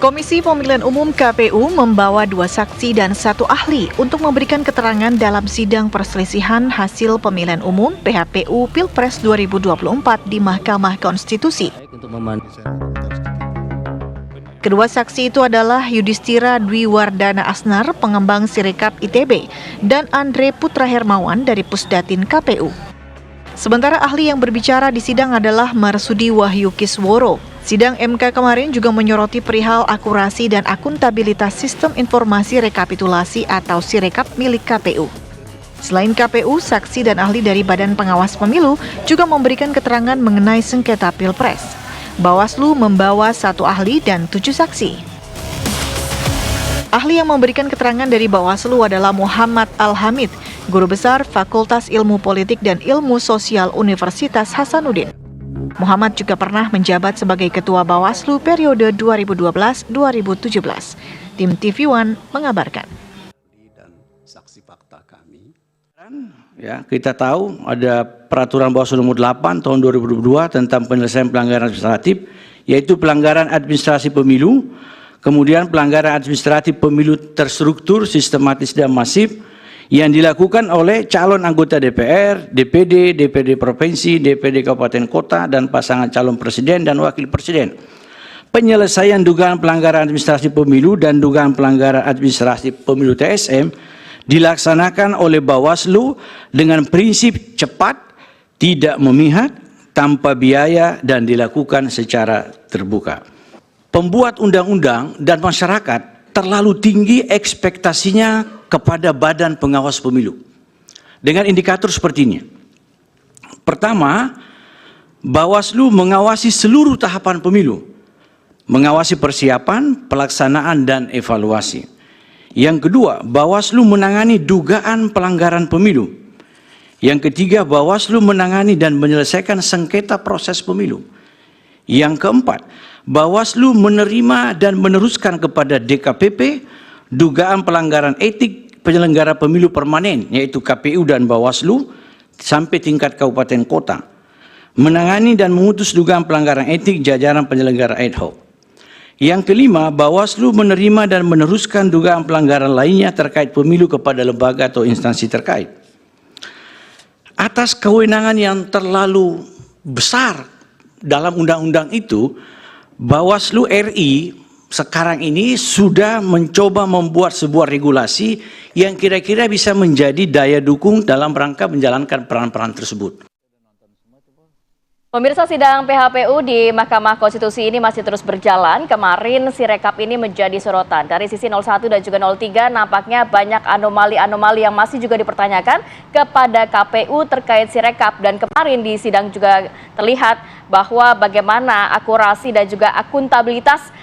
Komisi Pemilihan Umum KPU membawa 2 saksi dan 1 ahli untuk memberikan keterangan dalam sidang perselisihan hasil pemilihan umum PHPU Pilpres 2024 di Mahkamah Konstitusi. Kedua saksi itu adalah Yudhistira Dwi Wardana Asnar, pengembang Sirekap ITB, dan Andre Putra Hermawan dari Pusdatin KPU. Sementara ahli yang berbicara di sidang adalah Marsudi Wahyu Kisworo. Sidang MK kemarin juga menyoroti perihal akurasi dan akuntabilitas sistem informasi rekapitulasi atau Sirekap milik KPU. Selain KPU, saksi dan ahli dari Badan Pengawas Pemilu juga memberikan keterangan mengenai sengketa Pilpres. Bawaslu membawa 1 ahli dan 7 saksi. Ahli yang memberikan keterangan dari Bawaslu adalah Muhammad Al-Hamid, Guru Besar Fakultas Ilmu Politik dan Ilmu Sosial Universitas Hasanuddin. Muhammad juga pernah menjabat sebagai Ketua Bawaslu periode 2012-2017. Tim TV One mengabarkan. Dan saksi fakta kami. Ya, kita tahu ada peraturan Bawaslu nomor 8 tahun 2022 tentang penyelesaian pelanggaran administratif, yaitu pelanggaran administrasi pemilu, kemudian pelanggaran administratif pemilu terstruktur, sistematis dan masif yang dilakukan oleh calon anggota DPR, DPD, DPD Provinsi, DPD Kabupaten Kota, dan pasangan calon presiden dan wakil presiden. Penyelesaian dugaan pelanggaran administrasi pemilu dan dugaan pelanggaran administrasi pemilu TSM dilaksanakan oleh Bawaslu dengan prinsip cepat, tidak memihak, tanpa biaya, dan dilakukan secara terbuka. Pembuat undang-undang dan masyarakat terlalu tinggi ekspektasinya kepada Badan Pengawas Pemilu dengan indikator seperti ini. Pertama, Bawaslu mengawasi seluruh tahapan pemilu, mengawasi persiapan, pelaksanaan, dan evaluasi. Yang kedua, Bawaslu menangani dugaan pelanggaran pemilu. Yang ketiga, Bawaslu menangani dan menyelesaikan sengketa proses pemilu. Yang keempat, Bawaslu menerima dan meneruskan kepada DKPP dugaan pelanggaran etik penyelenggara pemilu permanen, yaitu KPU dan Bawaslu, sampai tingkat kabupaten kota. Menangani dan memutus dugaan pelanggaran etik jajaran penyelenggara ad hoc. Yang kelima, Bawaslu menerima dan meneruskan dugaan pelanggaran lainnya terkait pemilu kepada lembaga atau instansi terkait. Atas kewenangan yang terlalu besar dalam undang-undang itu, Bawaslu RI sekarang ini sudah mencoba membuat sebuah regulasi yang kira-kira bisa menjadi daya dukung dalam rangka menjalankan peran-peran tersebut. Pemirsa, sidang PHPU di Mahkamah Konstitusi ini masih terus berjalan. Kemarin Sirekap ini menjadi sorotan. Dari sisi 01 dan juga 03 nampaknya banyak anomali-anomali yang masih juga dipertanyakan kepada KPU terkait Sirekap. Dan kemarin di sidang juga terlihat bahwa bagaimana akurasi dan juga akuntabilitas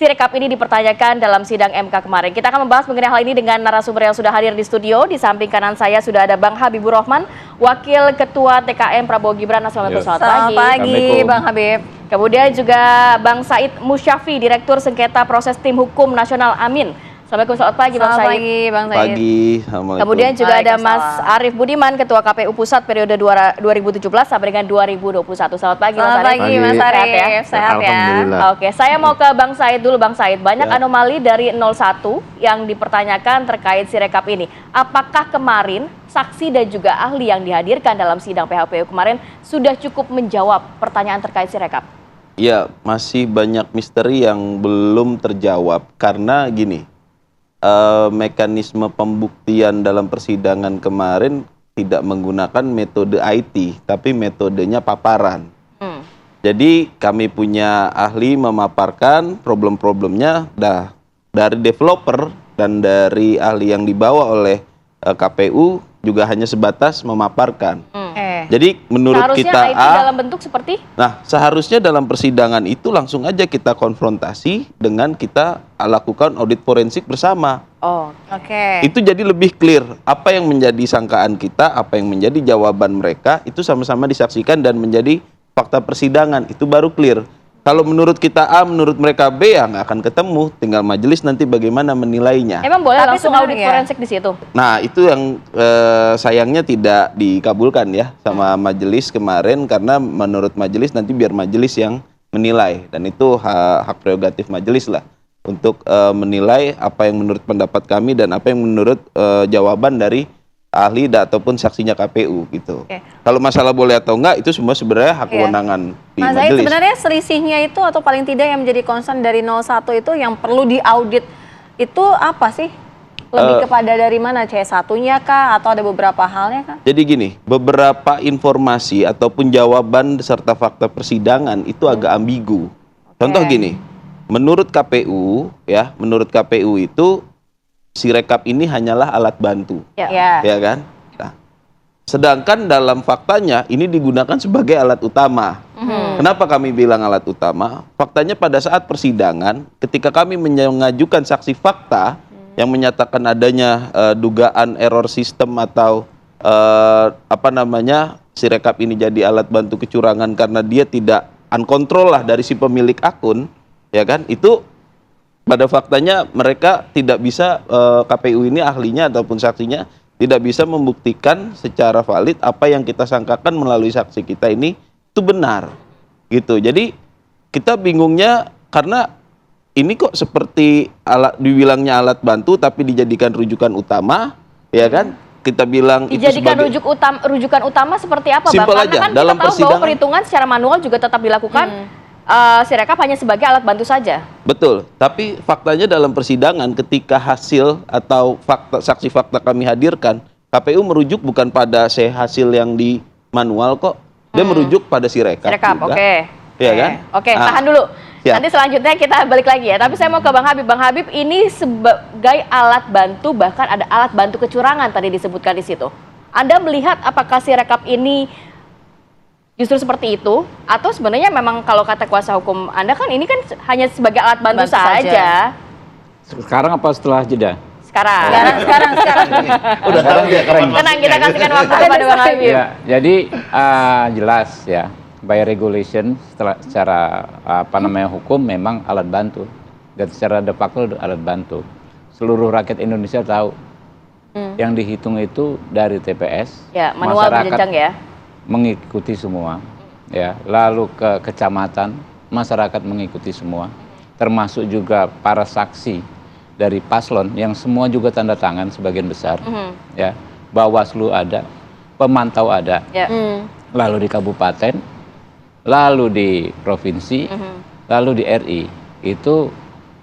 Sirekap ini dipertanyakan dalam sidang MK kemarin. Kita akan membahas mengenai hal ini dengan narasumber yang sudah hadir di studio. Di samping kanan saya sudah ada Bang Habibur Rahman, Wakil Ketua TKM Prabowo Gibran. Assalamualaikum. Selamat pagi, Bang Habib. Kemudian juga Bang Said Musyafi, Direktur Sengketa Proses Tim Hukum Nasional Amin. Assalamualaikum, selamat pagi Bang Said. Selamat pagi Bang Said. Pagi, assalamualaikum. Kemudian juga ada Mas Arief Budiman, Ketua KPU Pusat periode 2017 sampai dengan 2021. Selamat pagi Mas Arief. Selamat pagi Mas Arief, sehat ya? Oke, saya mau ke Bang Said dulu. Bang Said, banyak anomali dari 01 yang dipertanyakan terkait Sirekap ini. Apakah kemarin saksi dan juga ahli yang dihadirkan dalam sidang PHPU kemarin sudah cukup menjawab pertanyaan terkait Sirekap? Ya, masih banyak misteri yang belum terjawab karena gini. Mekanisme pembuktian dalam persidangan kemarin tidak menggunakan metode IT, tapi metodenya paparan. Jadi kami punya ahli memaparkan problem-problemnya dari developer dan dari ahli yang dibawa oleh KPU juga hanya sebatas memaparkan. Jadi menurut seharusnya kita IT dalam bentuk seperti? Nah, seharusnya dalam persidangan itu langsung aja kita konfrontasi dengan kita lakukan audit forensik bersama. Oh, oke. Itu jadi lebih clear apa yang menjadi sangkaan kita, apa yang menjadi jawaban mereka, itu sama-sama disaksikan dan menjadi fakta persidangan. Itu baru clear. Kalau menurut kita A, menurut mereka B, ya nggak akan ketemu. Tinggal majelis nanti bagaimana menilainya. Emang boleh Tapi langsung audit sebenarnya forensik di situ? Nah, itu yang sayangnya tidak dikabulkan ya sama majelis kemarin, karena menurut majelis nanti biar majelis yang menilai, dan itu hak prerogatif majelis lah untuk menilai apa yang menurut pendapat kami dan apa yang menurut jawaban dari ahli ataupun saksinya KPU gitu. Oke. Kalau masalah boleh atau enggak itu semua sebenarnya hak kewenangan di Mas Zahid, majelis. sebenarnya selisihnya itu atau paling tidak yang menjadi concern dari 01 itu yang perlu diaudit itu apa sih? Lebih kepada dari mana? C1-nya kah? Atau ada beberapa halnya kah? Jadi gini, beberapa informasi ataupun jawaban serta fakta persidangan itu agak ambigu. Contoh gini, menurut KPU itu Sirekap ini hanyalah alat bantu, Ya. ya kan? Nah, sedangkan dalam faktanya ini digunakan sebagai alat utama. Kenapa kami bilang alat utama? Faktanya pada saat persidangan, ketika kami mengajukan saksi fakta yang menyatakan adanya dugaan error sistem atau Sirekap ini jadi alat bantu kecurangan karena dia tidak uncontrol lah dari si pemilik akun, ya kan? Itu pada faktanya mereka tidak bisa, KPU ini ahlinya ataupun saksinya tidak bisa membuktikan secara valid apa yang kita sangkakan melalui saksi kita ini itu benar gitu. Jadi kita bingungnya karena ini kok seperti dibilangnya alat bantu tapi dijadikan rujukan utama, ya kan? Kita bilang Dijadikan itu sebagai rujukan utama seperti apa, Bang? Simpel Karena aja, kan dalam kita tahu bahwa persidangan- perhitungan secara manual juga tetap dilakukan. Sirekap hanya sebagai alat bantu saja. Betul, tapi faktanya dalam persidangan ketika hasil atau saksi fakta kami hadirkan, KPU merujuk bukan pada hasil yang di manual kok, dia merujuk pada Sirekap juga. Oke. Iya kan? Oke, Nah, tahan dulu. siap. Nanti selanjutnya kita balik lagi ya. Tapi saya mau ke Bang Habib. Bang Habib, ini sebagai alat bantu, bahkan ada alat bantu kecurangan tadi disebutkan di situ. Anda melihat apakah Sirekap ini justru seperti itu, atau sebenarnya memang kalau kata kuasa hukum Anda kan ini kan hanya sebagai alat bantu saja. Sekarang apa setelah jeda? Sekarang. Udah tahu dia keren. Tenang, kita kasihkan waktu kepada Bang Habib. Ya, jadi jelas ya, by regulation secara hukum memang alat bantu dan secara de facto alat bantu. Seluruh rakyat Indonesia tahu yang dihitung itu dari TPS. Ya, manual berjenjang ya. Mengikuti semua, ya. Lalu ke kecamatan, masyarakat mengikuti semua, termasuk juga para saksi dari paslon yang semua juga tanda tangan sebagian besar, ya. Bawaslu ada, pemantau ada, lalu di kabupaten, lalu di provinsi, lalu di RI, itu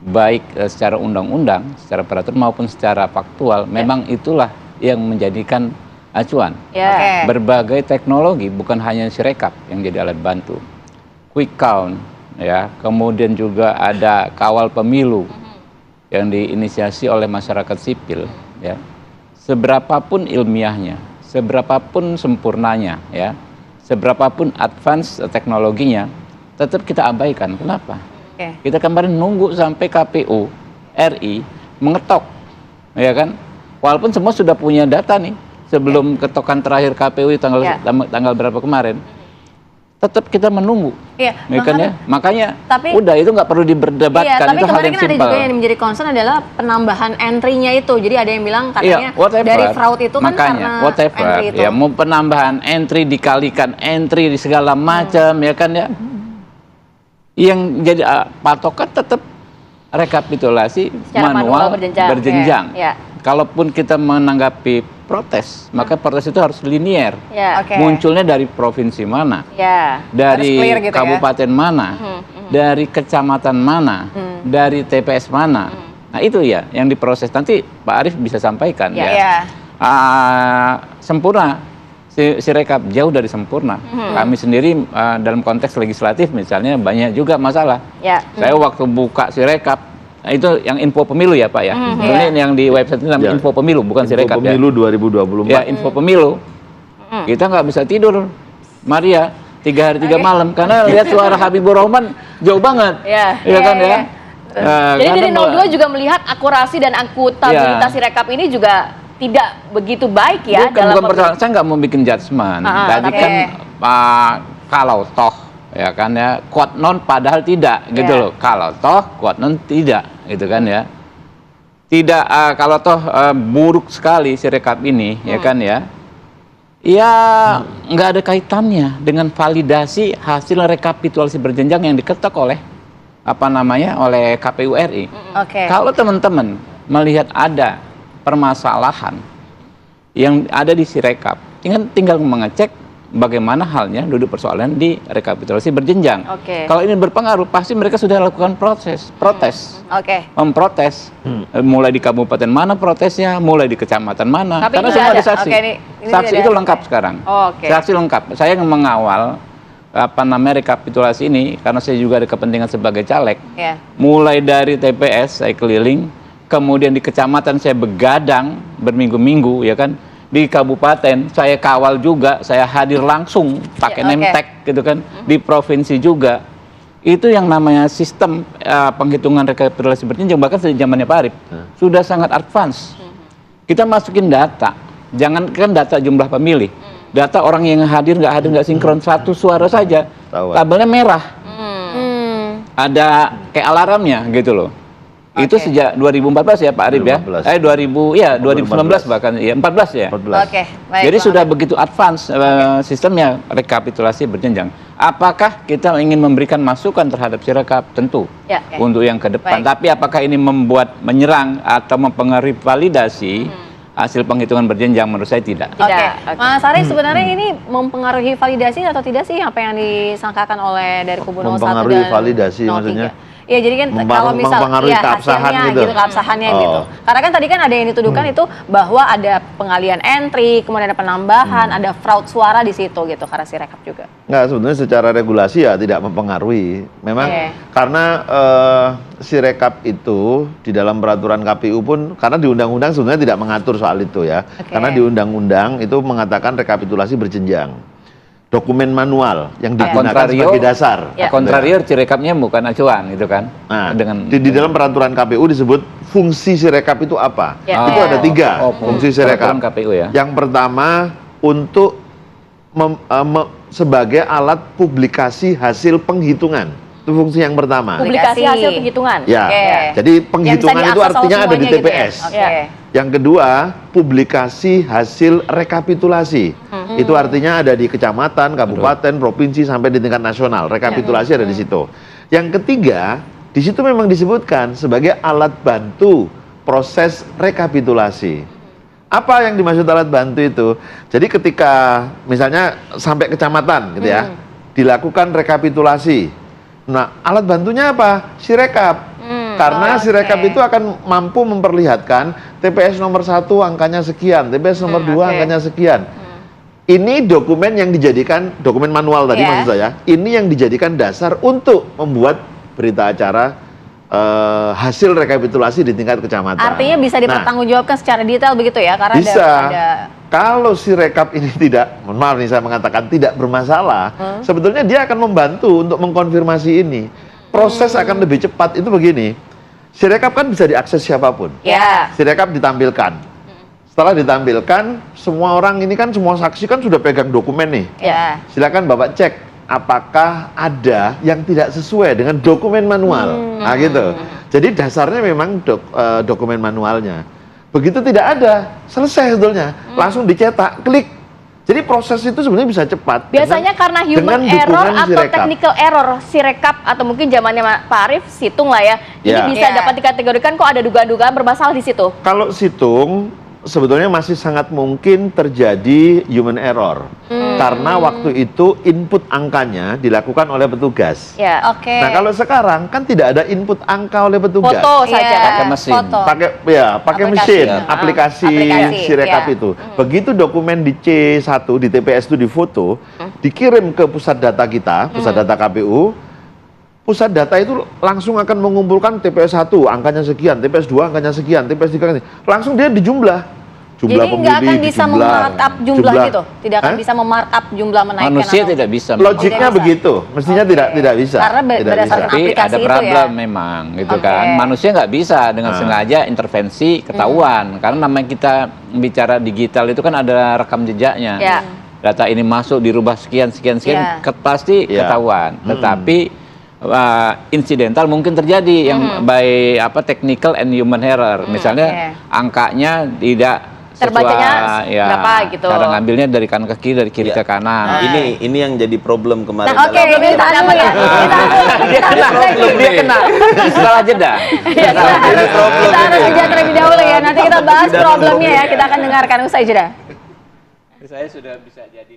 baik secara undang-undang, secara peraturan maupun secara faktual, memang itulah yang menjadikan acuan. Berbagai teknologi, bukan hanya Sirekap yang jadi alat bantu, quick count, ya, kemudian juga ada kawal pemilu yang diinisiasi oleh masyarakat sipil, ya. Seberapapun ilmiahnya, seberapapun sempurnanya, ya, seberapapun advance teknologinya, tetap kita abaikan. Kenapa? Kita kemarin nunggu sampai KPU RI mengetok, ya kan? Walaupun semua sudah punya data nih. Sebelum ketokan terakhir KPU tanggal berapa kemarin, tetap kita menunggu, ya kan ya? Makanya udah itu nggak perlu diberdebatkan, tapi itu hal kemarin yang kan ada simpel. juga yang menjadi concern adalah penambahan entry-nya itu. Jadi ada yang bilang katanya dari fraud itu kan karena entry itu. Ya, mau penambahan entry dikalikan entry di segala macam, ya kan ya? Yang jadi patokan tetap rekapitulasi Secara manual berjenjang. Ya. Kalaupun kita menanggapi protes, maka protes itu harus linier. Ya. Munculnya dari provinsi mana, Ya. dari gitu kabupaten mana, dari kecamatan mana, dari TPS mana. Nah itu ya yang diproses. Nanti Pak Arief bisa sampaikan ya. Sempurna, Sirekap jauh dari sempurna. Kami sendiri dalam konteks legislatif misalnya banyak juga masalah. Saya waktu buka Sirekap, nah, itu yang info pemilu ya Pak ya. Sebenarnya yang di website itu namanya info pemilu, bukan Sirekap ya. Info pemilu 2024. Ya, info pemilu. Kita nggak bisa tidur, Maria, 3 hari 3 malam karena lihat suara Habibur Rahman jauh banget. Iya kan ya. Jadi dari 02 juga melihat akurasi dan akuntabilitas Sirekap ini juga tidak begitu baik ya. Bukan persoalan, saya nggak mau bikin judgement. Tadi kan kalau toh, ya kan ya, quote non padahal tidak gitu loh. Kalau toh quote non tidak gitu kan ya. Tidak kalau toh buruk sekali Sirekap ini ya kan ya. Ya nggak ada kaitannya dengan validasi hasil rekapitulasi berjenjang yang diketok oleh oleh KPU RI. Oke. Kalau teman-teman melihat ada permasalahan yang ada di Sirekap, tinggal mengecek bagaimana halnya duduk persoalan di rekapitulasi berjenjang. Oke. Kalau ini berpengaruh, pasti mereka sudah lakukan protes, Oke. memprotes. Mulai di kabupaten mana protesnya, mulai di kecamatan mana. Tapi Karena ini semua ada. ada saksi. Oke, ini Saksi ada. itu lengkap sekarang. Oke. Saksi lengkap. Saya yang mengawal rekapitulasi ini karena saya juga ada kepentingan sebagai caleg. Ya. Mulai dari TPS saya keliling, kemudian di kecamatan saya begadang berminggu-minggu, ya kan. Di kabupaten saya kawal juga, saya hadir langsung pakai Ya, oke. name tag gitu kan. Di provinsi juga. Itu yang namanya sistem penghitungan rekapitulasi berjenjang, bahkan sejak zamannya Pak Arief sudah sangat advance. Kita masukin data, jangankan data jumlah pemilih, data orang yang hadir nggak sinkron, satu suara saja tabelnya merah, ada kayak alarmnya gitu loh. Itu sejak 2014 ya Pak Arief ya? 2019 bahkan ya 14 ya. Oke, baik. Jadi Bang sudah begitu advance sistemnya rekapitulasi berjenjang. Apakah kita ingin memberikan masukan terhadap Sirekap? Tentu Ya, oke. untuk yang ke depan. Baik. Tapi apakah ini menyerang atau mempengaruhi validasi hasil penghitungan berjenjang? Menurut saya tidak. Oke, Tidak. Mas Arief sebenarnya ini mempengaruhi validasi atau tidak sih apa yang disangkakan oleh dari kubu 01 Mempengaruhi dan validasi 03? maksudnya? Iya, jadi kan kalau misal mempengaruhi keabsahan hasilnya gitu. keabsahannya Oh. gitu. Karena kan tadi kan ada yang dituduhkan itu bahwa ada pengalian entry, kemudian ada penambahan, ada fraud suara di situ gitu karena Sirekap juga. Enggak, sebetulnya secara regulasi ya tidak mempengaruhi. Memang Oke. karena Sirekap itu di dalam peraturan KPU pun, karena di undang-undang sebenarnya tidak mengatur soal itu ya. Oke. Karena di undang-undang itu mengatakan rekapitulasi berjenjang. Dokumen manual yang digunakan sebagai dasar. Ya. Kontarior Sirekapnya bukan acuan gitu kan. Nah, dengan di dalam peraturan KPU disebut fungsi Sirekap itu apa? Ya. Itu ada 3 fungsi Sirekap. peraturan KPU ya. Yang pertama untuk sebagai alat publikasi hasil penghitungan. Itu fungsi yang pertama. Publikasi hasil penghitungan. Ya, Oke. jadi penghitungan Yang bisa itu diakses artinya ada di semuanya gitu ya? TPS. Oke. Ya. Yang kedua, publikasi hasil rekapitulasi. Itu artinya ada di kecamatan, kabupaten, provinsi sampai di tingkat nasional. Rekapitulasi ada di situ. Yang ketiga, di situ memang disebutkan sebagai alat bantu proses rekapitulasi. Apa yang dimaksud alat bantu itu? Jadi ketika misalnya sampai kecamatan gitu ya, dilakukan rekapitulasi. Nah, alat bantunya apa? Sirekap. Karena Sirekap itu akan mampu memperlihatkan TPS nomor 1 angkanya sekian, TPS nomor 2 angkanya sekian. Ini dokumen yang dijadikan, dokumen manual tadi maksud saya, ini yang dijadikan dasar untuk membuat berita acara hasil rekapitulasi di tingkat kecamatan. Artinya bisa dipertanggungjawabkan secara detail begitu ya? Karena bisa. ada Kalau Sirekap ini tidak, mohon maaf nih saya mengatakan tidak bermasalah, sebetulnya dia akan membantu untuk mengkonfirmasi ini. Proses akan lebih cepat. Itu begini, Sirekap kan bisa diakses siapapun. Ya. Sirekap ditampilkan. Setelah ditampilkan, semua orang ini kan, semua saksi kan sudah pegang dokumen nih. Ya. Silakan Bapak cek apakah ada yang tidak sesuai dengan dokumen manual. Nah gitu. Jadi dasarnya memang dokumen manualnya. Begitu tidak ada, selesai sebetulnya. Langsung dicetak, klik. Jadi proses itu sebenarnya bisa cepat. Biasanya karena human dengan error dukungan atau Sirekap. technical error Sirekap atau mungkin zamannya Pak Arief situng lah ya. Jadi Ya. bisa Ya. dapat dikategorikan kok ada dugaan-dugaan bermasalah di situ. Kalau situng sebetulnya masih sangat mungkin terjadi human error. Karena waktu itu input angkanya dilakukan oleh petugas. Ya. Oke. Nah, kalau sekarang kan tidak ada input angka oleh petugas. Foto saja Iya, kan. Pakai mesin. foto. Pakai Aplikasi. mesin, Ya. aplikasi Sirekap ya. itu. Begitu dokumen di C1 di TPS itu difoto, dikirim ke pusat data kita, pusat data KPU. Pusat data itu langsung akan mengumpulkan TPS 1 angkanya sekian, TPS 2 angkanya sekian, TPS 3 angkanya. Langsung dia dijumlah. Jumlah Jadi nggak akan bisa dijumlah. memarkup jumlah gitu? Tidak akan Hah? bisa memarkup jumlah menaikkan Manusia atau... tidak bisa. Logiknya Tidak bisa. begitu, mestinya Oke. tidak bisa. Karena Tidak berdasarkan bisa. Tapi aplikasi ada itu problem ya? memang gitu Oke. kan. Manusia nggak bisa dengan sengaja intervensi ketahuan. Karena namanya kita bicara digital itu kan ada rekam jejaknya. Ya. Data ini masuk dirubah sekian Ya. pasti Ya. ketahuan. Tetapi insidental mungkin terjadi yang by technical and human error. Misalnya angkanya tidak terbacanya berapa gitu. Cara ngambilnya dari kanan ke kiri, dari kiri ke kanan. Ini yang jadi problem kemarin. Nah, oke, ini tahan dulu ya. Dia kena setelah jeda. Kita harus jeda terlebih dahulu ya. Nanti kita bahas problemnya ya. Kita akan dengarkan usai jeda. Saya sudah bisa jadi